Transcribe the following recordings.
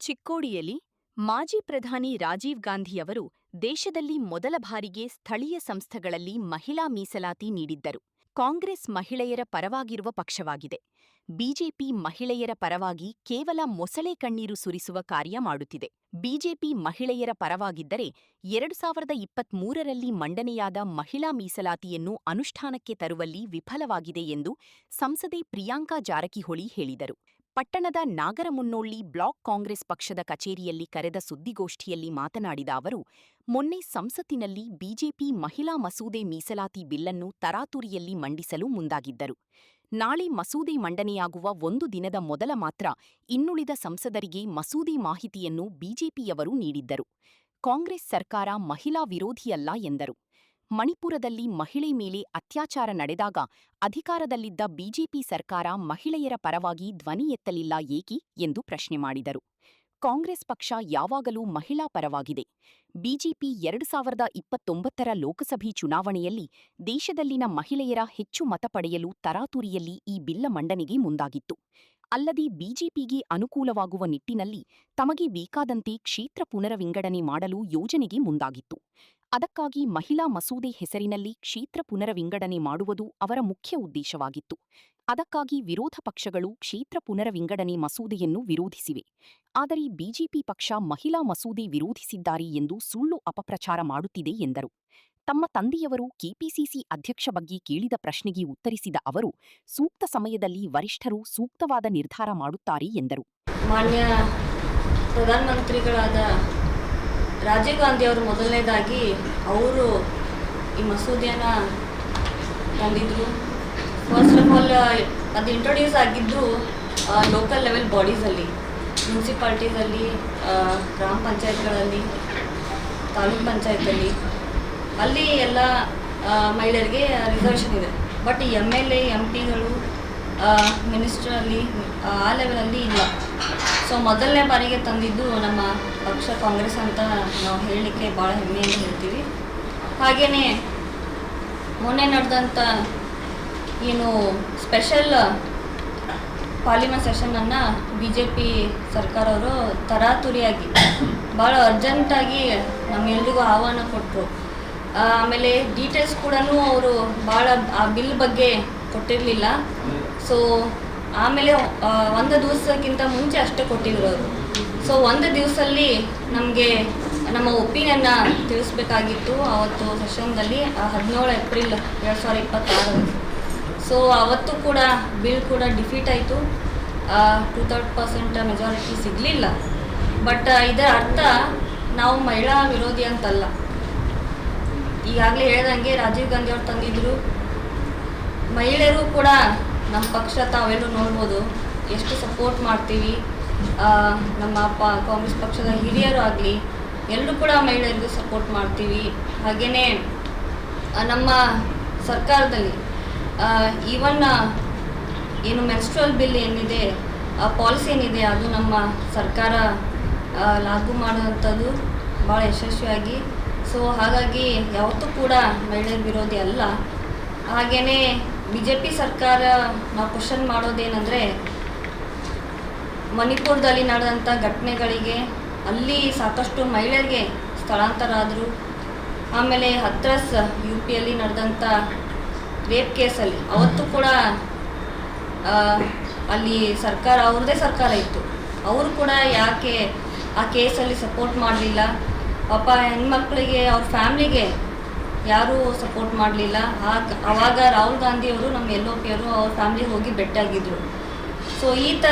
ಚಿಕ್ಕೋಡಿಯಲ್ಲಿ ಮಾಜಿ ಪ್ರಧಾನಿ ರಾಜೀವ್ ಗಾಂಧಿಯವರು ದೇಶದಲ್ಲಿ ಮೊದಲ ಬಾರಿಗೆ ಸ್ಥಳೀಯ ಸಂಸ್ಥೆಗಳಲ್ಲಿ ಮಹಿಳಾ ಮೀಸಲಾತಿ ನೀಡಿದ್ದರು. ಕಾಂಗ್ರೆಸ್ ಮಹಿಳೆಯರ ಪರವಾಗಿರುವ ಪಕ್ಷವಾಗಿದೆ. ಬಿಜೆಪಿ ಮಹಿಳೆಯರ ಪರವಾಗಿ ಕೇವಲ ಮೊಸಳೆ ಕಣ್ಣೀರು ಸುರಿಸುವ ಕಾರ್ಯ ಮಾಡುತ್ತಿದೆ. ಬಿಜೆಪಿ ಮಹಿಳೆಯರ ಪರವಾಗಿದ್ದರೆ 2023ರಲ್ಲಿ ಮಂಡನೆಯಾದ ಮಹಿಳಾ ಮೀಸಲಾತಿಯನ್ನು ಅನುಷ್ಠಾನಕ್ಕೆ ತರುವಲ್ಲಿ ವಿಫಲವಾಗಿದೆ ಎಂದು ಸಂಸದೆ ಪ್ರಿಯಾಂಕಾ ಜಾರಕಿಹೊಳಿ ಹೇಳಿದರು. ಪಟ್ಟಣದ ನಾಗರಮುನ್ನೋಳ್ಳಿ ಬ್ಲಾಕ್ ಕಾಂಗ್ರೆಸ್ ಪಕ್ಷದ ಕಚೇರಿಯಲ್ಲಿ ಕರೆದ ಸುದ್ದಿಗೋಷ್ಠಿಯಲ್ಲಿ ಮಾತನಾಡಿದ ಅವರು, ಮೊನ್ನೆ ಸಂಸತ್ತಿನಲ್ಲಿ ಬಿಜೆಪಿ ಮಹಿಳಾ ಮಸೂದೆ ಮೀಸಲಾತಿ ಬಿಲ್ಲನ್ನು ತರಾತುರಿಯಲ್ಲಿ ಮಂಡಿಸಲು ಮುಂದಾಗಿದ್ದರು. ನಾಳೆ ಮಸೂದೆ ಮಂಡನೆಯಾಗುವ ಒಂದು ದಿನದ ಮೊದಲ ಮಾತ್ರ ಇನ್ನುಳಿದ ಸಂಸದರಿಗೆ ಮಸೂದೆ ಮಾಹಿತಿಯನ್ನು ಬಿಜೆಪಿಯವರು ನೀಡಿದ್ದರು. ಕಾಂಗ್ರೆಸ್ ಸರ್ಕಾರ ಮಹಿಳಾ ವಿರೋಧಿಯಲ್ಲ ಎಂದರು. ಮಣಿಪುರದಲ್ಲಿ ಮಹಿಳೆ ಮೇಲೆ ಅತ್ಯಾಚಾರ ನಡೆದಾಗ ಅಧಿಕಾರದಲ್ಲಿದ್ದ ಬಿಜೆಪಿ ಸರ್ಕಾರ ಮಹಿಳೆಯರ ಪರವಾಗಿ ಧ್ವನಿ ಎತ್ತಲಿಲ್ಲ ಏಕೆ ಎಂದು ಪ್ರಶ್ನೆ ಮಾಡಿದರು. ಕಾಂಗ್ರೆಸ್ ಪಕ್ಷ ಯಾವಾಗಲೂ ಮಹಿಳಾ ಪರವಾಗಿದೆ. ಬಿಜೆಪಿ 2029ರ ಲೋಕಸಭೆ ಚುನಾವಣೆಯಲ್ಲಿ ದೇಶದಲ್ಲಿನ ಮಹಿಳೆಯರ ಹೆಚ್ಚು ಮತ ಪಡೆಯಲು ತರಾತುರಿಯಲ್ಲಿ ಈ ಬಿಲ್ಲ ಮಂಡನೆಗೆ ಮುಂದಾಗಿತ್ತು. ಅಲ್ಲದೆ ಬಿಜೆಪಿಗೆ ಅನುಕೂಲವಾಗುವ ನಿಟ್ಟಿನಲ್ಲಿ ತಮಗೆ ಬೇಕಾದಂತೆ ಕ್ಷೇತ್ರ ಪುನರ್ವಿಂಗಡಣೆ ಮಾಡಲು ಯೋಜನೆಗೆ ಮುಂದಾಗಿತ್ತು. ಅದಕ್ಕಾಗಿ ಮಹಿಳಾ ಮಸೂದೆ ಹೆಸರಿನಲ್ಲಿ ಕ್ಷೇತ್ರ ಪುನರ್ವಿಂಗಡಣೆ ಮಾಡುವುದು ಅವರ ಮುಖ್ಯ ಉದ್ದೇಶವಾಗಿತ್ತು. ಅದಕ್ಕಾಗಿ ವಿರೋಧ ಪಕ್ಷಗಳು ಕ್ಷೇತ್ರ ಪುನರ್ವಿಂಗಡಣೆ ಮಸೂದೆಯನ್ನು ವಿರೋಧಿಸಿವೆ. ಆದರೆ ಬಿಜೆಪಿ ಪಕ್ಷ ಮಹಿಳಾ ಮಸೂದೆ ವಿರೋಧಿಸಿದ್ದಾರೆ ಎಂದು ಸುಳ್ಳು ಅಪಪ್ರಚಾರ ಮಾಡುತ್ತಿದೆ ಎಂದರು. ತಮ್ಮ ತಂದೆಯವರು ಕೆಪಿಸಿಸಿ ಅಧ್ಯಕ್ಷ ಬಗ್ಗೆ ಕೇಳಿದ ಪ್ರಶ್ನೆಗೆ ಉತ್ತರಿಸಿದ ಅವರು, ಸೂಕ್ತ ಸಮಯದಲ್ಲಿ ವರಿಷ್ಠರು ಸೂಕ್ತವಾದ ನಿರ್ಧಾರ ಮಾಡುತ್ತಾರೆ ಎಂದರು. ಮಾನ್ಯ ಪ್ರಧಾನಮಂತ್ರಿಗಳಾದ ರಾಜೀವ್ ಗಾಂಧಿ ಅವರು ಮೊದಲನೇದಾಗಿ ಅವರು ಈ ಮಸೂದೆಯನ್ನು ತಂದಿದ್ರು. ಫಸ್ಟ್ ಆಫ್ ಆಲ್ ಅದು ಇಂಟ್ರೊಡ್ಯೂಸ್ ಆಗಿದ್ದು ಲೋಕಲ್ ಲೆವೆಲ್ ಬಾಡೀಸಲ್ಲಿ, ಮುನ್ಸಿಪಾಲ್ಟೀಸಲ್ಲಿ, ಗ್ರಾಮ ಪಂಚಾಯತ್ಗಳಲ್ಲಿ, ತಾಲೂಕ್ ಪಂಚಾಯತಲ್ಲಿ, ಅಲ್ಲಿ ಎಲ್ಲ ಮಹಿಳೆಯರಿಗೆ ರಿಸರ್ವೇಷನ್ ಇದೆ. ಬಟ್ MLA MP ಗಳು ಮಿನಿಸ್ಟ್ರಲ್ಲಿ ಆ ಲೆವೆಲಲ್ಲಿ ಇಲ್ಲ. ಸೊ ಮೊದಲನೇ ಬಾರಿಗೆ ತಂದಿದ್ದು ನಮ್ಮ ಪಕ್ಷ ಕಾಂಗ್ರೆಸ್ ಅಂತ ನಾವು ಹೇಳಲಿಕ್ಕೆ ಭಾಳ ಹೆಮ್ಮೆಯಿಂದ ಹೇಳ್ತೀವಿ. ಹಾಗೆಯೇ ಮೊನ್ನೆ ನಡೆದಂಥ ಏನು ಸ್ಪೆಷಲ್ ಪಾರ್ಲಿಮೆಂಟ್ ಸೆಷನನ್ನು BJP ಸರ್ಕಾರವರು ತರಾತುರಿಯಾಗಿ ಭಾಳ ಅರ್ಜೆಂಟಾಗಿ ನಮ್ಮೆಲ್ಲರಿಗೂ ಆಹ್ವಾನ ಕೊಟ್ಟರು. ಆಮೇಲೆ ಡೀಟೇಲ್ಸ್ ಕೂಡ ಅವರು ಭಾಳ ಆ ಬಿಲ್ ಬಗ್ಗೆ ಕೊಟ್ಟಿರಲಿಲ್ಲ. ಸೊ ಆಮೇಲೆ ಒಂದು ದಿವಸಕ್ಕಿಂತ ಮುಂಚೆ ಅಷ್ಟೇ ಕೊಟ್ಟಿದ್ರು ಅವರು. ಸೊ ಒಂದು ದಿವಸದಲ್ಲಿ ನಮಗೆ ನಮ್ಮ ಒಪಿನಿಯನ್ನ ತಿಳಿಸ್ಬೇಕಾಗಿತ್ತು. ಆವತ್ತು ಸೆಷನ್ದಲ್ಲಿ 17 ಏಪ್ರಿಲ್ 2026. ಸೊ ಅವತ್ತು ಕೂಡ ಬಿಲ್ ಕೂಡ ಡಿಫೀಟ್ ಆಯಿತು. 2/3% ಮೆಜಾರಿಟಿ ಸಿಗಲಿಲ್ಲ. ಬಟ್ ಇದರ ಅರ್ಥ ನಾವು ಮಹಿಳಾ ವಿರೋಧಿ ಅಂತಲ್ಲ. ಈಗಾಗಲೇ ಹೇಳ್ದಂಗೆ ರಾಜೀವ್ ಗಾಂಧಿ ಅವ್ರು ತಂದಿದ್ರು. ಮಹಿಳೆಯರು ಕೂಡ ನಮ್ಮ ಪಕ್ಷ ತಾವೆಲ್ಲರೂ ನೋಡ್ಬೋದು ಎಷ್ಟು ಸಪೋರ್ಟ್ ಮಾಡ್ತೀವಿ. ನಮ್ಮ ಕಾಂಗ್ರೆಸ್ ಪಕ್ಷದ ಹಿರಿಯರು ಆಗಲಿ ಎಲ್ಲರೂ ಕೂಡ ಮಹಿಳೆಯರಿಗೂ ಸಪೋರ್ಟ್ ಮಾಡ್ತೀವಿ. ಹಾಗೆಯೇ ನಮ್ಮ ಸರ್ಕಾರದಲ್ಲಿ ಈವನ್ ಏನು ಮೆನ್ಸ್ಟ್ರುವಲ್ ಬಿಲ್ ಏನಿದೆ, ಪಾಲಿಸಿ ಏನಿದೆ, ಅದು ನಮ್ಮ ಸರ್ಕಾರ ಲಾಗು ಮಾಡುವಂಥದ್ದು ಭಾಳ ಯಶಸ್ವಿಯಾಗಿ. ಸೊ ಹಾಗಾಗಿ ಯಾವತ್ತೂ ಕೂಡ ಮಹಿಳೆಯರ ವಿರೋಧಿ ಅಲ್ಲ. ಹಾಗೆಯೇ BJP ಸರ್ಕಾರ ನಾವು ಕ್ವಶನ್ ಮಾಡೋದೇನೆಂದರೆ, ಮಣಿಪುರದಲ್ಲಿ ನಡೆದಂಥ ಘಟನೆಗಳಿಗೆ ಅಲ್ಲಿ ಸಾಕಷ್ಟು ಮಹಿಳೆಯರಿಗೆ ಸ್ಥಳಾಂತರ ಆದರು. ಆಮೇಲೆ ಹತ್ರಾಸ್ UPಯಲ್ಲಿ ನಡೆದಂಥ ರೇಪ್ ಕೇಸಲ್ಲಿ ಅವತ್ತು ಕೂಡ ಅಲ್ಲಿ ಸರ್ಕಾರ ಅವ್ರದ್ದೇ ಸರ್ಕಾರ ಇತ್ತು. ಅವರು ಕೂಡ ಯಾಕೆ ಆ ಕೇಸಲ್ಲಿ ಸಪೋರ್ಟ್ ಮಾಡಲಿಲ್ಲ? ಪಾಪ ಹೆಣ್ಮಕ್ಳಿಗೆ ಅವ್ರ ಫ್ಯಾಮ್ಲಿಗೆ ಯಾರೂ ಸಪೋರ್ಟ್ ಮಾಡಲಿಲ್ಲ. ಆವಾಗ ರಾಹುಲ್ ಗಾಂಧಿಯವರು ನಮ್ಮ LOP ಅವರು ಅವ್ರ ಫ್ಯಾಮ್ಲಿಗೆ ಹೋಗಿ ಭೇಟಿಯಾಗಿದ್ದರು. ಸೊ ಇಂಥ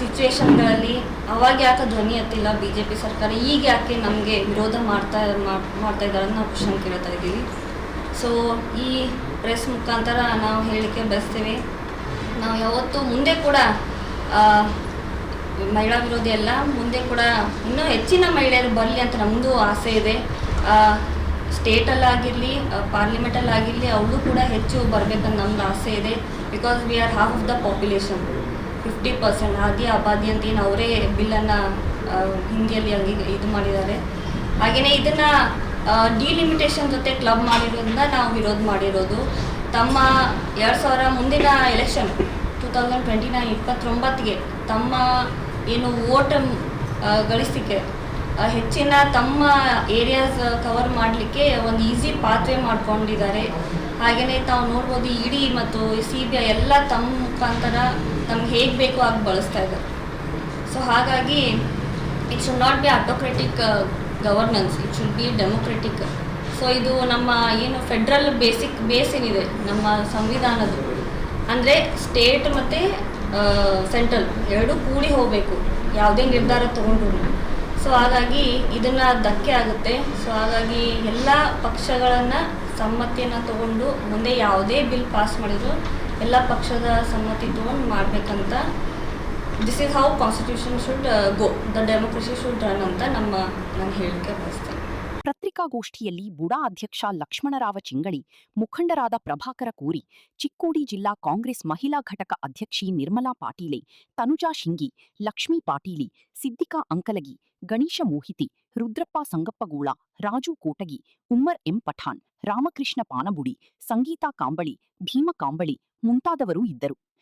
ಸಿಚುವೇಶನ್ಗಳಲ್ಲಿ ಅವಾಗ ಯಾಕೆ ಧ್ವನಿ ಎತ್ತಿಲ್ಲ BJP ಸರ್ಕಾರ? ಈಗ ಯಾಕೆ ನಮಗೆ ವಿರೋಧ ಮಾಡ್ತಾ ಇದ್ದಾರೆ ನಾವು ಕ್ವಶನ್ ಕೇಳ್ತಾ ಇದ್ದೀವಿ. ಸೊ ಈ ಪ್ರೆಸ್ ಮುಖಾಂತರ ನಾವು ಹೇಳಲಿಕ್ಕೆ ಬಯಸ್ತೇವೆ, ನಾವು ಯಾವತ್ತೂ ಮುಂದೆ ಕೂಡ ಮಹಿಳಾ ವಿರೋಧಿ ಅಲ್ಲ. ಮುಂದೆ ಕೂಡ ಇನ್ನೂ ಹೆಚ್ಚಿನ ಮಹಿಳೆಯರು ಬರಲಿ ಅಂತ ನಮ್ಮದು ಆಸೆ ಇದೆ. ಸ್ಟೇಟಲ್ಲಾಗಿರಲಿ, ಪಾರ್ಲಿಮೆಂಟಲ್ಲಾಗಿರಲಿ ಅವ್ರಿಗೂ ಕೂಡ ಹೆಚ್ಚು ಬರಬೇಕಂತ ನಮ್ದು ಆಸೆ ಇದೆ. Because we are half of the population, 50% ಆದಿ ಆಬಾದಿ ಅಂತ ಏನು ಅವರೇ ಬಿಲ್ಲನ್ನು ಹಿಂದಿಯಲ್ಲಿ ಇದು ಮಾಡಿದ್ದಾರೆ. ಹಾಗೆಯೇ ಇದನ್ನು ಡಿಲಿಮಿಟೇಷನ್ ಜೊತೆ ಕ್ಲಬ್ ಮಾಡಿರೋದ್ರಿಂದ ನಾವು ವಿರೋಧ ಮಾಡಿರೋದು. ತಮ್ಮ 2000 ಮುಂದಿನ ಎಲೆಕ್ಷನ್ 2029ಗೆ ತಮ್ಮ ಏನು ವೋಟ್ ಗಳಿಸ್ಲಿಕ್ಕೆ ಹೆಚ್ಚಿನ ತಮ್ಮ ಏರಿಯಾಸ್ ಕವರ್ ಮಾಡಲಿಕ್ಕೆ ಒಂದು ಈಸಿ ಪಾತ್ವೆ ಮಾಡ್ಕೊಂಡಿದ್ದಾರೆ. ಹಾಗೆಯೇ ತಾವು ನೋಡ್ಬೋದು ಇಡಿ ಮತ್ತು CBI ಎಲ್ಲ ತಮ್ಮ ಮುಖಾಂತರ ನಮ್ಗೆ ಹೇಗೆ ಬೇಕೋ ಹಾಗೆ ಬಳಸ್ತಾ ಇದ್ದಾರೆ. ಸೊ ಹಾಗಾಗಿ it should not be autocratic governance, it should be democratic. So ಇದು ನಮ್ಮ ಏನು ಫೆಡ್ರಲ್ ಬೇಸ್ ಏನಿದೆ ನಮ್ಮ ಸಂವಿಧಾನದ್ದು, ಅಂದರೆ ಸ್ಟೇಟ್ ಮತ್ತು ಸೆಂಟ್ರಲ್ ಎರಡೂ ಕೂಡಿ ಹೋಗಬೇಕು ಯಾವುದೇ ನಿರ್ಧಾರ ತೊಗೊಂಡ್ರು. ಸೊ ಹಾಗಾಗಿ ಇದನ್ನು ಧಕ್ಕೆ ಆಗುತ್ತೆ. ಸೊ ಹಾಗಾಗಿ ಎಲ್ಲ ಪಕ್ಷಗಳನ್ನು ಸಮ್ಮತಿಯನ್ನು ತಗೊಂಡು ಮುಂದೆ ಯಾವುದೇ ಬಿಲ್ ಪಾಸ್ ಮಾಡಿದ್ರು ಎಲ್ಲ ಪಕ್ಷದ ಸಮ್ಮತಿ ತೊಗೊಂಡು ಮಾಡಬೇಕಂತ, this is how constitution should go, the democracy should run ಅಂತ ನಾನು ಹೇಳಿಕೆ ಬಯಸ್ತೇನೆ. ಪತ್ರಿಕಾಗೋಷ್ಠಿಯಲ್ಲಿ ಬುಡಾ ಅಧ್ಯಕ್ಷ ಲಕ್ಷ್ಮಣರಾವ ಚಿಂಗಳಿ, ಮುಖಂಡರಾದ ಪ್ರಭಾಕರ ಕೋರಿ, ಚಿಕ್ಕೋಡಿ ಜಿಲ್ಲಾ ಕಾಂಗ್ರೆಸ್ ಮಹಿಳಾ ಘಟಕ ಅಧ್ಯಕ್ಷಿ ನಿರ್ಮಲಾ ಪಾಟೀಲೆ, ತನುಜಾ ಶಿಂಗಿ, ಲಕ್ಷ್ಮೀ ಪಾಟೀಲಿ, ಸಿದ್ದಿಕಾ ಅಂಕಲಗಿ, ಗಣೇಶ ಮೋಹಿತಿ, ರುದ್ರಪ್ಪ ಸಂಗಪ್ಪಗೂಳ, ರಾಜು ಕೋಟಗಿ, ಉಮ್ಮರ್ ಎಂ ಪಠಾಣ್, ರಾಮಕೃಷ್ಣ ಪಾನಬುಡಿ, ಸಂಗೀತಾ ಕಾಂಬಳಿ, ಭೀಮ ಕಾಂಬಳಿ ಮುಂತಾದವರು ಇದ್ದರು.